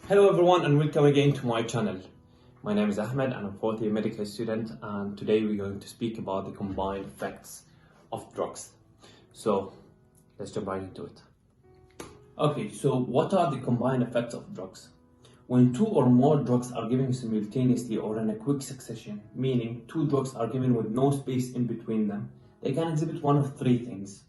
Hello everyone and welcome again to my channel. My name is Ahmed and I'm a fourth year medical student, and today we're going to speak about the combined effects of drugs. So let's jump right into it. Okay, so what are the combined effects of drugs? When two or more drugs are given simultaneously or in a quick succession, meaning two drugs are given with no space in between them, they can exhibit one of three things.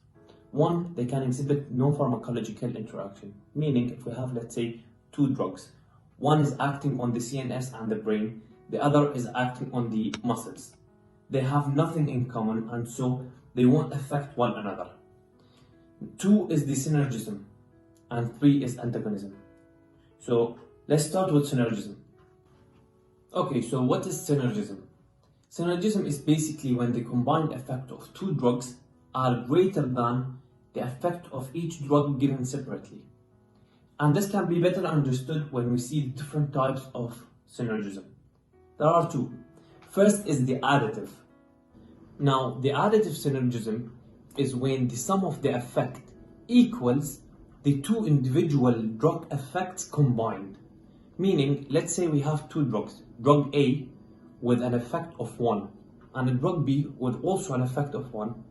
One, they can exhibit no pharmacological interaction, meaning if we have, let's say, two drugs, one is acting on the CNS and the brain, the other is acting on the muscles. They have nothing in common and so they won't affect one another. Two is the synergism and three is antagonism. So let's start with synergism. Okay, so what is synergism? Synergism is basically when the combined effect of two drugs are greater than the effect of each drug given separately. And this can be better understood when we see different types of synergism. There are two. First is the additive. Now, the additive synergism is when the sum of the effect equals the two individual drug effects combined. Meaning, let's say we have two drugs, drug A with an effect of 1 and a drug B with also an effect of 1.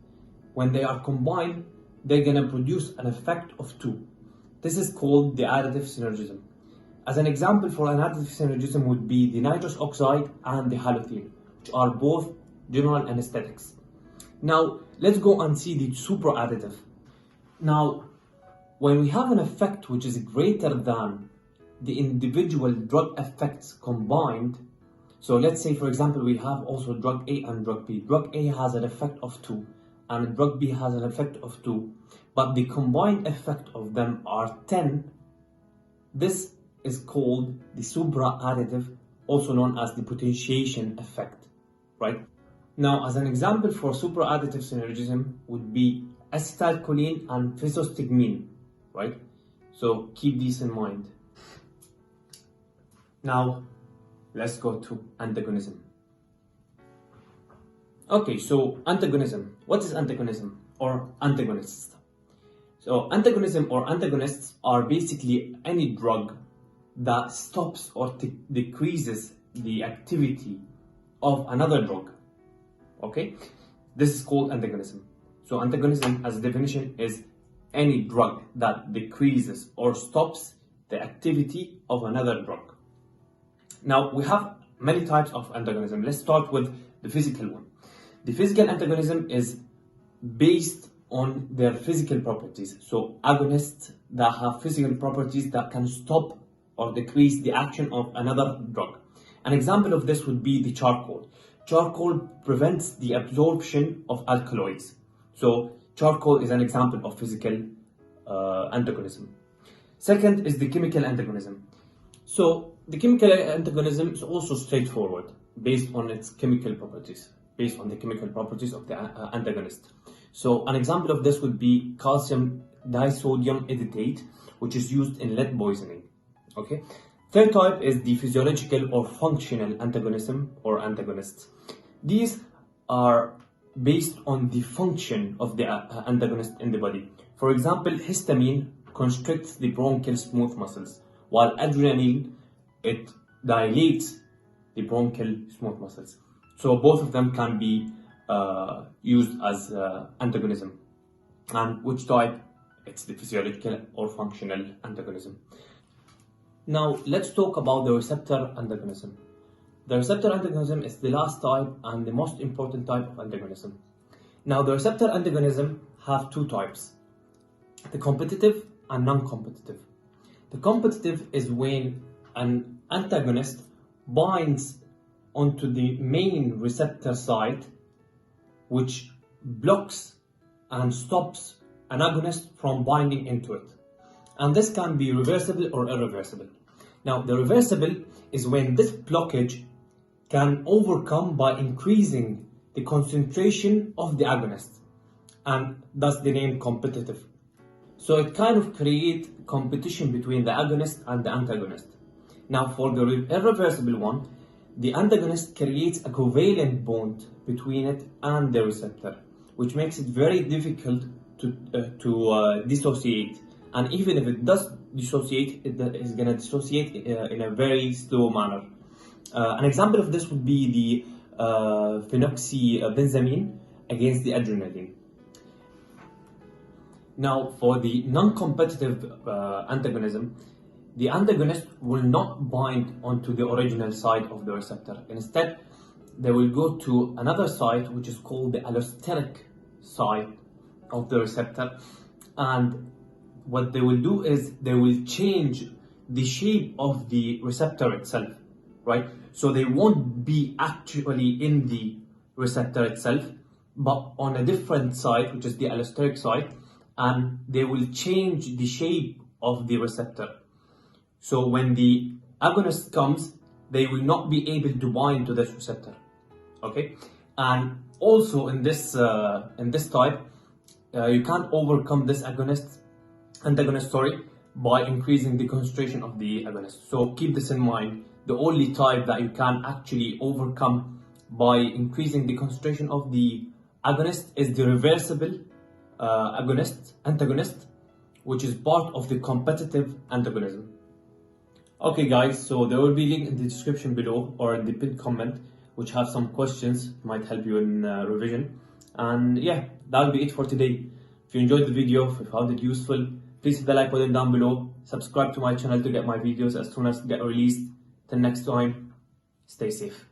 When they are combined, they're going to produce an effect of 2. This is called the additive synergism. As an example for an additive synergism would be the nitrous oxide and the halothane, which are both general anesthetics. Now, let's go and see the superadditive. Now, when we have an effect which is greater than the individual drug effects combined, so let's say, for example, we have also drug A and drug B. Drug A has an effect of 2 and drug B has an effect of 2, but the combined effect of them are 10. This is called the superadditive, also known as the potentiation effect, right? Now, as an example for superadditive synergism would be acetylcholine and physostigmine, right? So keep these in mind. Now, let's go to antagonism. Okay, so antagonism. What is antagonism or antagonists? So antagonism or antagonists are basically any drug that stops or decreases the activity of another drug. Okay, this is called antagonism. So antagonism, as a definition, is any drug that decreases or stops the activity of another drug. Now, we have many types of antagonism. Let's start with the physical one. The physical antagonism is based on their physical properties. So agonists that have physical properties that can stop or decrease the action of another drug. An example of this would be the charcoal. Charcoal prevents the absorption of alkaloids. So charcoal is an example of physical antagonism. Second is the chemical antagonism. So the chemical antagonism is also straightforward based on its chemical properties, based on the chemical properties of the antagonist. So an example of this would be calcium disodium edetate, which is used in lead poisoning. Okay. Third type is the physiological or functional antagonism or antagonists. These are based on the function of the antagonist in the body. For example, histamine constricts the bronchial smooth muscles, while adrenaline, it dilates the bronchial smooth muscles. So both of them can be used as antagonism. And which type? It's the physiological or functional antagonism. Now let's talk about the receptor antagonism. The receptor antagonism is the last type and the most important type of antagonism. Now the receptor antagonism have two types, the competitive and non-competitive. The competitive is when an antagonist binds onto the main receptor site, which blocks and stops an agonist from binding into it. And this can be reversible or irreversible. Now, the reversible is when this blockage can overcome by increasing the concentration of the agonist, and thus the name competitive. So it kind of creates competition between the agonist and the antagonist. Now, for the irreversible one, the antagonist creates a covalent bond between it and the receptor, which makes it very difficult to dissociate. And even if it does dissociate. It is gonna dissociate in a very slow manner. An example of this would be the phenoxybenzamine against the adrenaline. Now, for the non-competitive antagonism, the antagonist will not bind onto the original site of the receptor. Instead, they will go to another site which is called the allosteric site of the receptor, and what they will do is they will change the shape of the receptor itself, right? So they won't be actually in the receptor itself, but on a different site, which is the allosteric site, and they will change the shape of the receptor. So when the agonist comes, they will not be able to bind to this receptor. Okay, and also in this type, you can't overcome this antagonist, by increasing the concentration of the agonist. So keep this in mind. The only type that you can actually overcome by increasing the concentration of the agonist is the reversible antagonist, which is part of the competitive antagonism. Okay guys, so there will be a link in the description below or in the pinned comment which have some questions, might help you in revision. And yeah, that'll be it for today. If you enjoyed the video, if you found it useful, please hit the like button down below, subscribe to my channel to get my videos as soon as they get released. Till next time, stay safe.